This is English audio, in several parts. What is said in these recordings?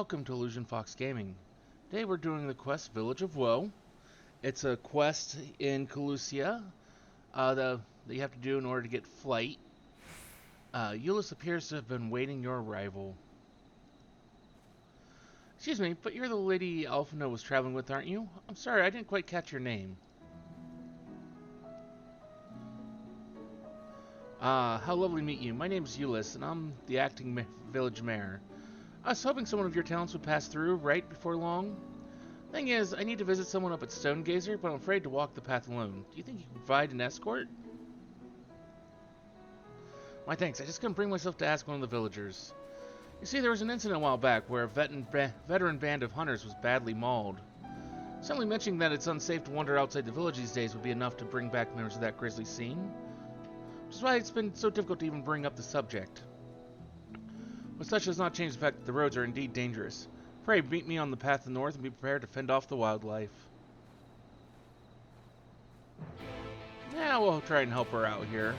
Welcome to Illusion Fox Gaming. Today we're doing the quest Village of Woe. It's a quest in Calusia that you have to do in order to get flight. Euless appears to have been waiting your arrival. Excuse me, but you're the lady Alphina was traveling with, aren't you? I'm sorry, I didn't quite catch your name. How lovely to meet you. My name's Euless, and I'm the acting village mayor. I was hoping someone of your talents would pass through right before long. Thing is, I need to visit someone up at Stonegazer, but I'm afraid to walk the path alone. Do you think you can provide an escort? My thanks, I just couldn't bring myself to ask one of the villagers. You see, there was an incident a while back where a veteran band of hunters was badly mauled. Simply mentioning that it's unsafe to wander outside the village these days would be enough to bring back memories of that grisly scene. Which is why it's been so difficult to even bring up the subject. But such does not change the fact that the roads are indeed dangerous. Pray meet me on the path to the north and be prepared to fend off the wildlife. Yeah, we'll try and help her out here.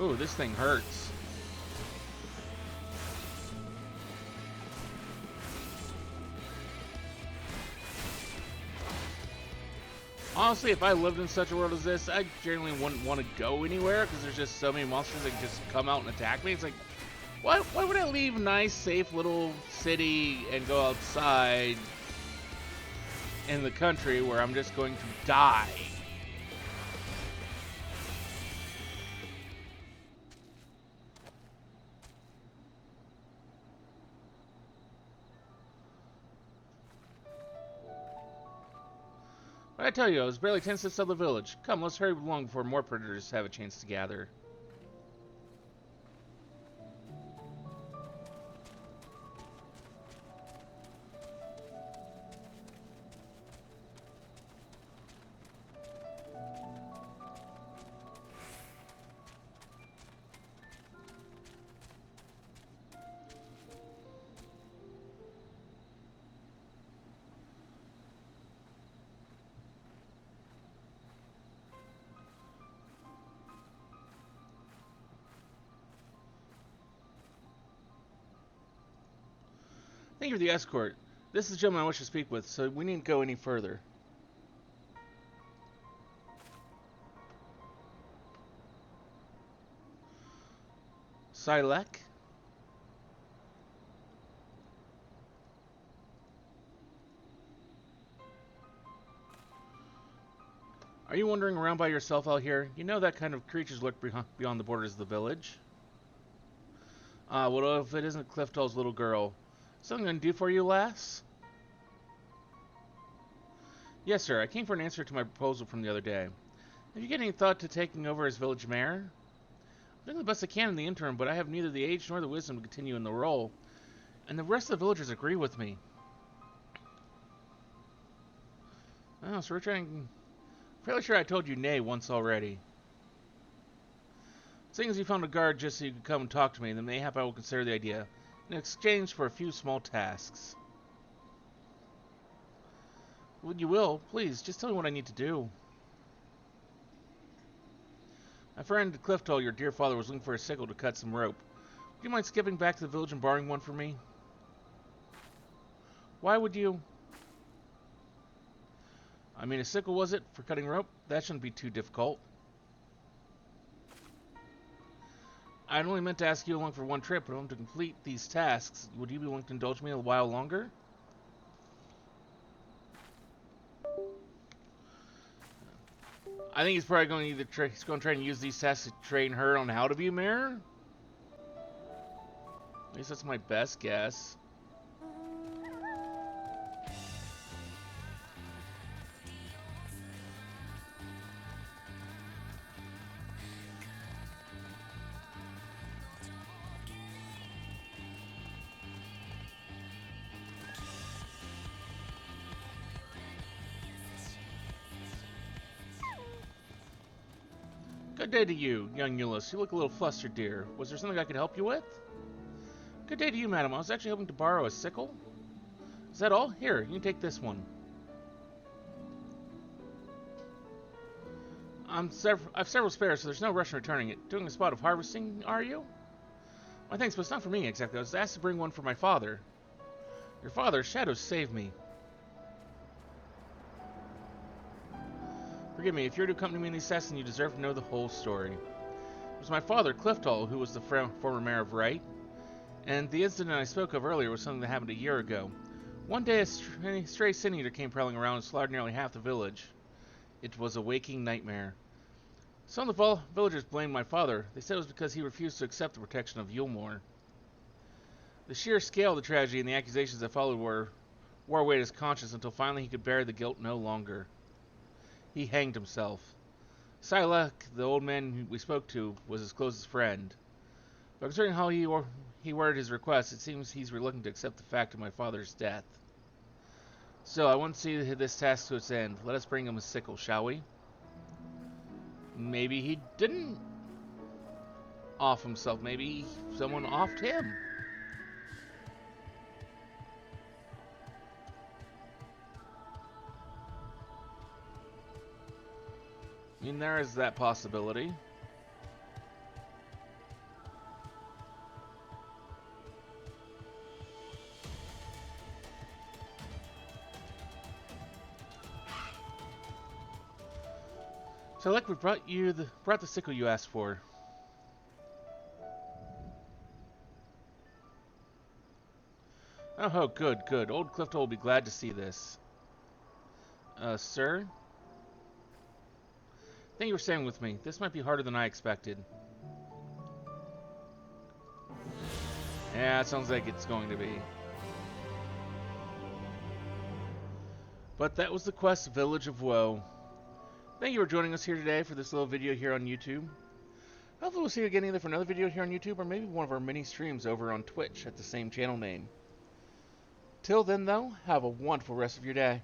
Ooh, this thing hurts. Honestly, if I lived in such a world as this, I generally wouldn't want to go anywhere because there's just so many monsters that can just come out and attack me. It's like, why would I leave a nice, safe little city and go outside in the country where I'm just going to die? But I tell you, I was barely 10 steps out of the village. Come, let's hurry along before more predators have a chance to gather. Thank you for the escort. This is the gentleman I wish to speak with, so we needn't go any further. Silek? Are you wandering around by yourself out here? You know that kind of creatures lurk beyond the borders of the village. What if it isn't Clifton's little girl? Something I can do for you, lass? Yes, sir. I came for an answer to my proposal from the other day. Have you given any thought to taking over as village mayor? I'm doing the best I can in the interim, but I have neither the age nor the wisdom to continue in the role. And the rest of the villagers agree with me. Oh, so we're trying... Fairly sure I told you nay once already. Seeing as you found a guard just so you could come and talk to me, then mayhap I will consider the idea, in exchange for a few small tasks. Well, you will, please, just tell me what I need to do. My friend Clifton, your dear father, was looking for a sickle to cut some rope. Would you mind skipping back to the village and borrowing one for me? Why would you? I mean, a sickle was it, for cutting rope? That shouldn't be too difficult. I'd only meant to ask you along for one trip, but to complete these tasks, would you be willing to indulge me a while longer? I think he's probably going to he's going to try and use these tasks to train her on how to be a mayor. At least that's my best guess. Good day to you, young Euless. You look a little flustered, dear. Was there something I could help you with? Good day to you, madam. I was actually hoping to borrow a sickle. Is that all? Here, you can take this one. I've several spares, so there's no rush in returning it. Doing a spot of harvesting, are you? Why, thanks, but it's not for me exactly. I was asked to bring one for my father. Your father? Shadows saved me. Forgive me, if you're to accompany me in the assassin, you deserve to know the whole story. It was my father, Cliftal, who was the former mayor of Wright, and the incident I spoke of earlier was something that happened a year ago. One day, a stray sin eater came prowling around and slaughtered nearly half the village. It was a waking nightmare. Some of the villagers blamed my father. They said it was because he refused to accept the protection of Yulmore. The sheer scale of the tragedy and the accusations that followed wore away his conscience until finally he could bear the guilt no longer. He hanged himself. Silek, the old man we spoke to, was his closest friend. But considering how he worded his request, it seems he's reluctant to accept the fact of my father's death. So, I want to see this task to its end. Let us bring him a sickle, shall we? Maybe he didn't off himself. Maybe someone offed him. I mean, there is that possibility. So, like, we brought the sickle you asked for. Oh, good, good. Old Clifton will be glad to see this. Sir? Thank you for staying with me. This might be harder than I expected. Yeah, it sounds like it's going to be. But that was the quest, Village of Woe. Thank you for joining us here today for this little video here on YouTube. Hopefully we'll see you again either for another video here on YouTube or maybe one of our mini streams over on Twitch at the same channel name. Till then though, have a wonderful rest of your day.